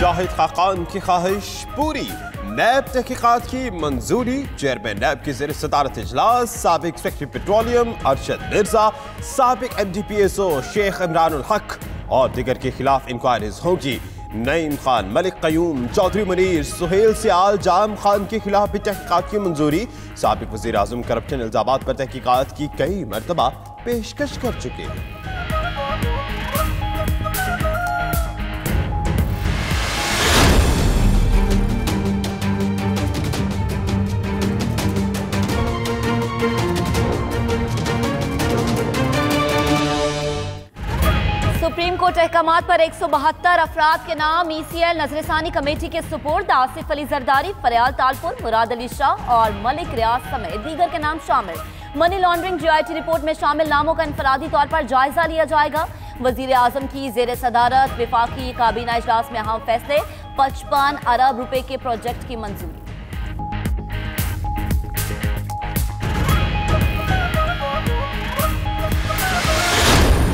शाहिद खाकान की ख्वाहिश पूरी। नैब तहकीकात की मंजूरी। चेयरमैन नैब की ज़ेर सदारत इजलास साबिक सेक्रेटरी पेट्रोलियम अरशद मिर्जा, साबिक MDPSO शेख इमरान उल हक और दिगर के खिलाफ इंक्वायरीज होगी। नईम खान, मलिक कयूम, चौधरी मुनीर, सुहेल सियाल, जाम खान के खिलाफ भी तहकीकात की मंजूरी। साबिक वज़ीर आज़म करप्शन इल्ज़ामात पर तहकीकात की कई मरतबा पेशकश कर चुके हैं। सुप्रीम कोर्ट अहकामात पर 172 अफराद के नाम ECL नजरसानी कमेटी के सुपुर्द। आसिफ अली जरदारी, फरियाल तालपुर, मुराद अली शाह और मलिक रियाज समेत दीगर के नाम शामिल। मनी लॉन्ड्रिंग GIT रिपोर्ट में शामिल नामों का इनफरादी तौर पर जायजा लिया जाएगा। वजीर आजम की जेर सदारत विफाकी काबीना इजलास में अहम फैसले। 55 अरब रुपए के प्रोजेक्ट की मंजूरी।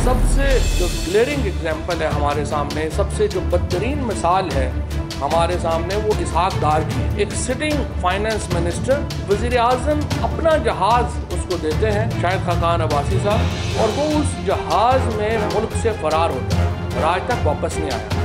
सबसे जो ग्लेरिंग एग्जाम्पल है हमारे सामने, सबसे जो बदतरीन मिसाल है हमारे सामने, वो इसहाक डार की। एक सिटिंग फाइनेंस मिनिस्टर, वजीर आजम अपना जहाज उसको देते हैं, शाहिद खाकान अब्बासी साहब, और वो उस जहाज में मुल्क से फरार होता है और आज तक वापस नहीं आया।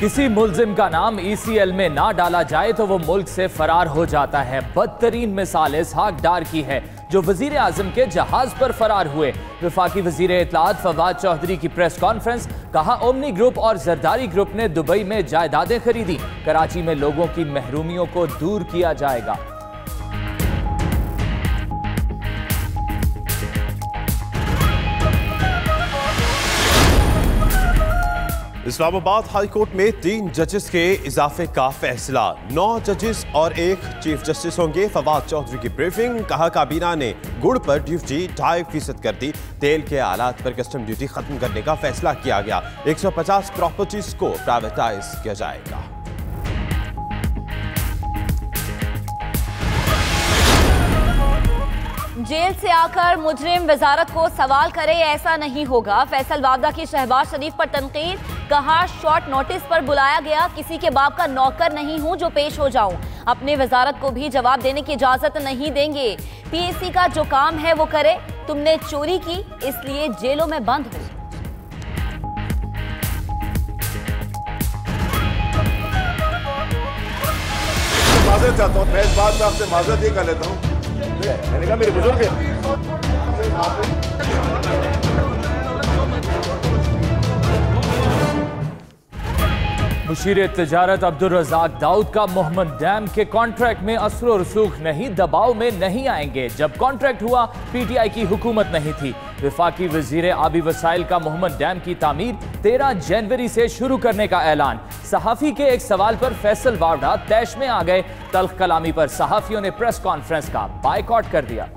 किसी मुल्जिम का नाम ECL में ना डाला जाए तो वो मुल्क से फरार हो जाता है। बदतरीन मिसाल इसहाक डार की है, जो वजीर आजम के जहाज पर फरार हुए। वफाकी वजीर इत्तलात फवाद चौधरी की प्रेस कॉन्फ्रेंस। कहा, ओमनी ग्रुप और जरदारी ग्रुप ने दुबई में जायदादें खरीदी। कराची में लोगों की महरूमियों को दूर किया जाएगा। इस्लामाबाद हाई कोर्ट में 3 जजेस के इजाफे का फैसला। 9 जजेस और 1 चीफ जस्टिस होंगे। फवाद चौधरी की ब्रीफिंग। कहा, काबीना ने गुड़ पर ड्यूटी 2.5% कर दी। तेल के आलात पर कस्टम ड्यूटी खत्म करने का फैसला किया गया। 150 प्रॉपर्टीज को प्राइवेटाइज किया जाएगा। जेल से आकर मुजरिम वजारत को सवाल करे, ऐसा नहीं होगा। फैसल वादा की शहबाज शरीफ पर तनकीद। कहा, शॉर्ट नोटिस पर बुलाया गया, किसी के बाप का नौकर नहीं हूं जो पेश हो जाऊं। अपने वजारत को भी जवाब देने की इजाजत नहीं देंगे। PAC का जो काम है वो करे। तुमने चोरी की इसलिए जेलों में बंद हो। माजरत चाहता हूं, मैं इस बात में आपसे माजरत ये कर लेता हूं। मैंने कहा मेरे बुजुर्ग मुशीर तिजारत अब्दुल रज़ाक दाऊद का मोहम्मद डैम के कॉन्ट्रैक्ट में असर और रसूख नहीं, दबाव में नहीं आएंगे। जब कॉन्ट्रैक्ट हुआ PTI की हुकूमत नहीं थी। वफाकी वजीर आबी वसाइल का मोहम्मद डैम की तामीर 13 जनवरी से शुरू करने का ऐलान। सहाफ़ी के एक सवाल पर फैसल वावड़ा तैश में आ गए। तल्ख कलामी पर सहाफ़ियों ने प्रेस कॉन्फ्रेंस का बायकॉट कर दिया।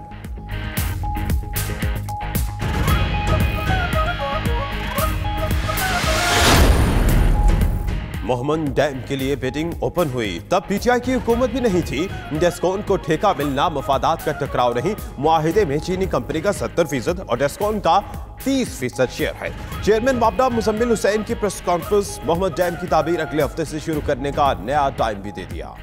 मोहम्मद डैम के लिए बिडिंग ओपन हुई, तब PTI की हुकूमत भी नहीं थी। डेस्कॉन को ठेका मिलना मफादात का टकराव नहीं। मुआहिदे में चीनी कंपनी का 70% और डेस्कॉन का 30% शेयर है। चेयरमैन वापडा मुजम्मिल हुसैन की प्रेस कॉन्फ्रेंस। मोहम्मद डैम की ताबीर अगले हफ्ते से शुरू करने का नया टाइम भी दे दिया।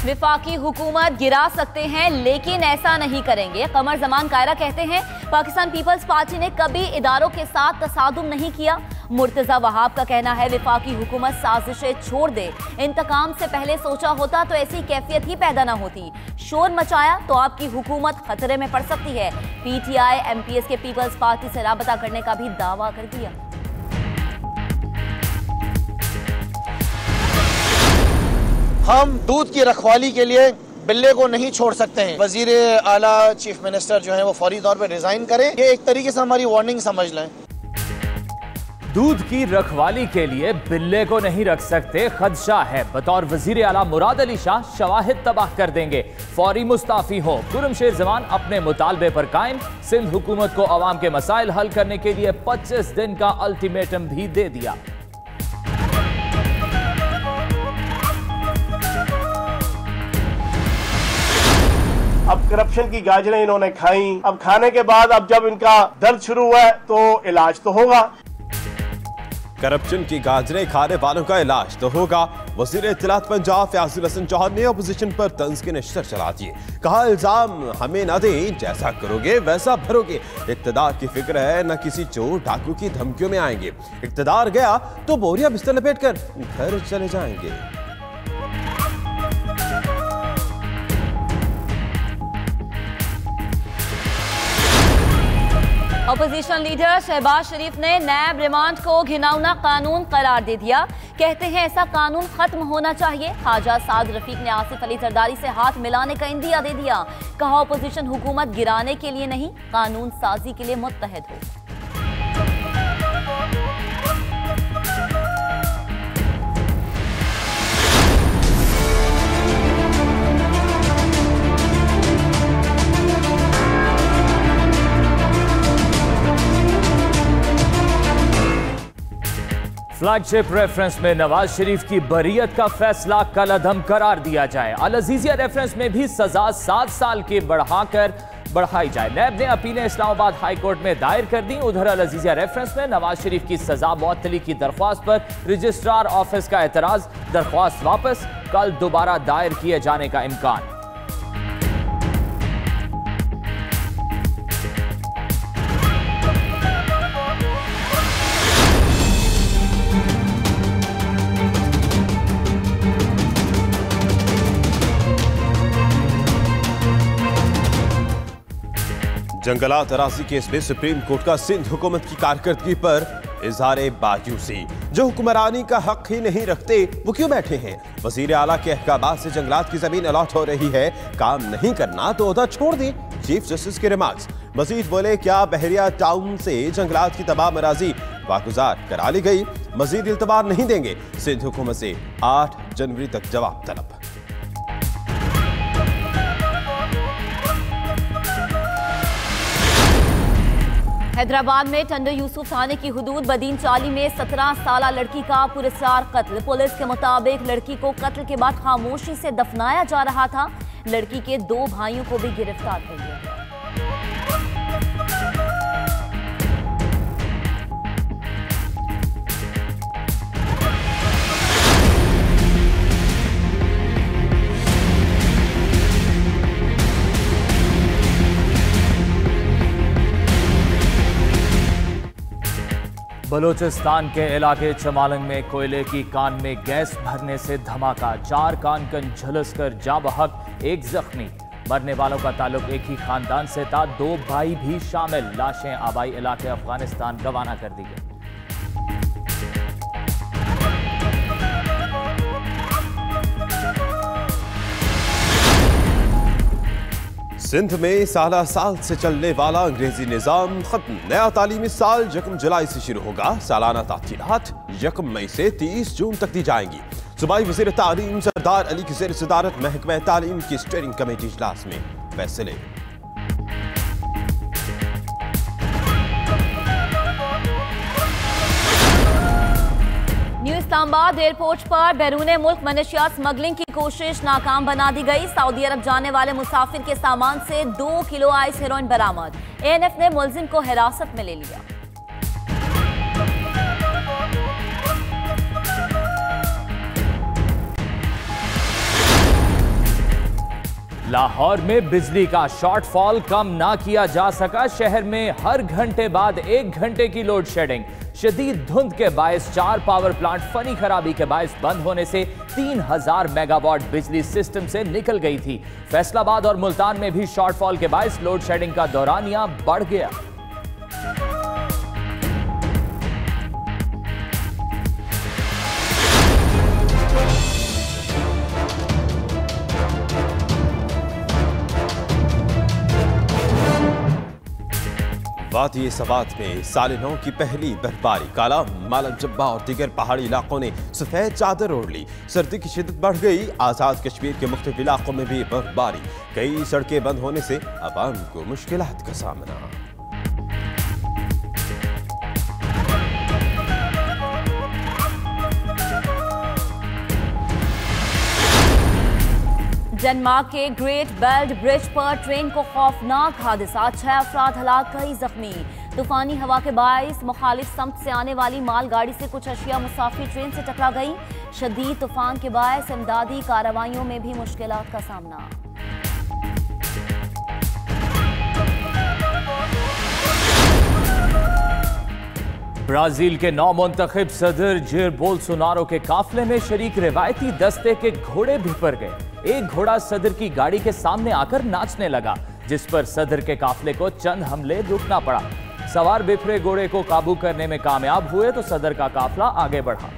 विफाकी हुकूमत गिरा सकते हैं लेकिन ऐसा नहीं करेंगे। कमर जमान कायरा कहते हैं, पाकिस्तान पीपल्स पार्टी ने कभी इदारों के साथ तसादुम नहीं किया। मुर्तजा वहाब का कहना है, विफाकी हुकूमत साजिशें छोड़ दे। इंतकाम से पहले सोचा होता तो ऐसी कैफियत ही पैदा ना होती। शोर मचाया तो आपकी हुकूमत खतरे में पड़ सकती है। PTI MPS के पीपल्स पार्टी से राबता करने का भी दावा कर दिया। हम दूध की रखवाली के लिए बिल्ले को नहीं छोड़ सकते हैं। वजीर आला चीफ मिनिस्टर जो है वो फौरी तौर पर रिजाइन करें। ये एक तरीके से हमारी वार्निंग समझ लें। दूध की रखवाली के लिए बिल्ले को नहीं रख सकते, खदशा है। बतौर वजीर आला मुराद अली शाह शवाहिद तबाह कर देंगे। फौरी मुस्ताफी हो। खुर्रमशेर जमान अपने मुतालबे पर कायम। सिंध हुकूमत को अवाम के मसाइल हल करने के लिए 25 दिन का अल्टीमेटम भी दे दिया। अब करप्शन की गाजरें इन्होंने खाई। अब खाने के बाद अब जब इनका दर्द शुरू हुआ है तो इलाज तो होगा। करप्शन की गाजरें खाने वालों का इलाज तो होगा। वज़ीर इत्तलात पंजाब फयाजुल हसन चौहान ने अपोजिशन पर तंज के नश्तर चला दिए। कहा, इल्जाम हमें न दें, जैसा करोगे वैसा भरोगे। इक़्तिदार की फिक्र है, न किसी चोर डाकू की धमकियों में आएंगे। इक़्तिदार गया तो बोरिया बिस्तर लपेट कर घर चले जाएंगे। अपोजिशन लीडर शहबाज शरीफ ने नैब रिमांड को घिनौना कानून करार दे दिया। कहते हैं ऐसा कानून खत्म होना चाहिए। ख्वाजा साद रफीक ने आसिफ अली जरदारी से हाथ मिलाने का इंदिया दे दिया। कहा, अपोजिशन हुकूमत गिराने के लिए नहीं, कानून साजी के लिए मुत्तहद हो। फ्लैगशिप रेफरेंस में नवाज शरीफ की बरीयत का फैसला कलअदम करार दिया जाए। अल अजीजिया रेफरेंस में भी सजा 7 साल की बढ़ाई जाए। नैब ने अपीलें इस्लामाबाद हाई कोर्ट में दायर कर दी। उधर अल अजीजिया रेफरेंस में नवाज शरीफ की सजा मुअत्तली की दरख्वास्त पर रजिस्ट्रार ऑफिस का एतराज। दरख्वास्त वापस, कल दोबारा दायर किए जाने का इम्कान। जंगलात अराजी केस में सुप्रीम कोर्ट का सिंध हुकूमत की कारकर्दगी पर इजहार मायूसी। जो हुक्मरानी का हक ही नहीं रखते वो क्यों बैठे हैं? वजीर आला के अहकामात से जंगलात की जमीन अलॉट हो रही है, काम नहीं करना तो ओहदा छोड़ दें। चीफ जस्टिस के रिमार्क्स। मजीद बोले, क्या बहरिया टाउन से जंगलात की तमाम अराजी वागुजार करा ली गई? मजीद इल्तबार नहीं देंगे। सिंध हुकूमत से 8 जनवरी तक जवाब तलब। हैदराबाद में टंडो यूसुफ थाने की हुदूद बदीन चाली में 17 साला लड़की का पुरस्कार कत्ल। पुलिस के मुताबिक लड़की को कत्ल के बाद खामोशी से दफनाया जा रहा था। लड़की के 2 भाइयों को भी गिरफ्तार कर लिया गया। बलोचिस्तान के इलाके चमालंग में कोयले की कान में गैस भरने से धमाका। 4 कानकन झुलस कर जाँ बहक, 1 जख्मी। मरने वालों का ताल्लुक एक ही खानदान से था, 2 भाई भी शामिल। लाशें आबाई इलाके अफगानिस्तान रवाना कर दी गई। सिंध में साल से चलने वाला अंग्रेजी निजाम खत्म। नया तालीमी साल 1 जुलाई से शुरू होगा। सालाना तातीलात 1 मई से 30 जून तक दी जाएंगी। सूबाई वज़ीर तालीम सरदार अली की ज़ेर सदारत महकमा तालीम की स्टीयरिंग कमेटी इजलास में फैसले। न्यू इस्लामाबाद एयरपोर्ट पर बैरून मुल्क मनशियात स्मगलिंग की कोशिश नाकाम बना दी गई। सऊदी अरब जाने वाले मुसाफिर के सामान से 2 किलो आइस हेरोइन बरामद। ANF ने मुलजिम को हिरासत में ले लिया। लाहौर में बिजली का शॉर्टफॉल कम ना किया जा सका। शहर में हर घंटे बाद 1 घंटे की लोड शेडिंग। शदीद धुंध के बायस 4 पावर प्लांट फनी खराबी के बायस बंद होने से 3000 मेगावाट बिजली सिस्टम से निकल गई थी। फैसलाबाद और मुल्तान में भी शॉर्टफॉल के बायस लोड शेडिंग का दौरानिया बढ़ गया। वादी सवात में साल 9 की पहली बर्फबारी। काला मालम जब्बा और दीगर पहाड़ी इलाकों ने सफेद चादर ओढ़ ली। सर्दी की शिद्दत बढ़ गई। आजाद कश्मीर के मुख्तलिफ इलाकों में भी बर्फबारी। कई सड़कें बंद होने से अवाम को मुश्किलात का सामना। डेनमार्क के ग्रेट बेल्ट ब्रिज पर ट्रेन को खौफनाक हादसा, 6 अफराद हलाक, कई जख्मी। तूफानी हवा के बायस मुखालिफ समत से आने वाली मालगाड़ी से कुछ अशिया मुसाफिर ट्रेन से टकरा गई। शदीद तूफान के बायस इमदादी कार्रवाइयों में भी मुश्किलात का सामना। ब्राजील के नौमुंतखब सदर जेर बोल्सोनारो के काफले में शरीक रिवायती दस्ते के घोड़े भी पर गए। एक घोड़ा सदर की गाड़ी के सामने आकर नाचने लगा, जिस पर सदर के काफले को चंद हमले रुकना पड़ा। सवार बिफरे घोड़े को काबू करने में कामयाब हुए तो सदर का काफला आगे बढ़ा।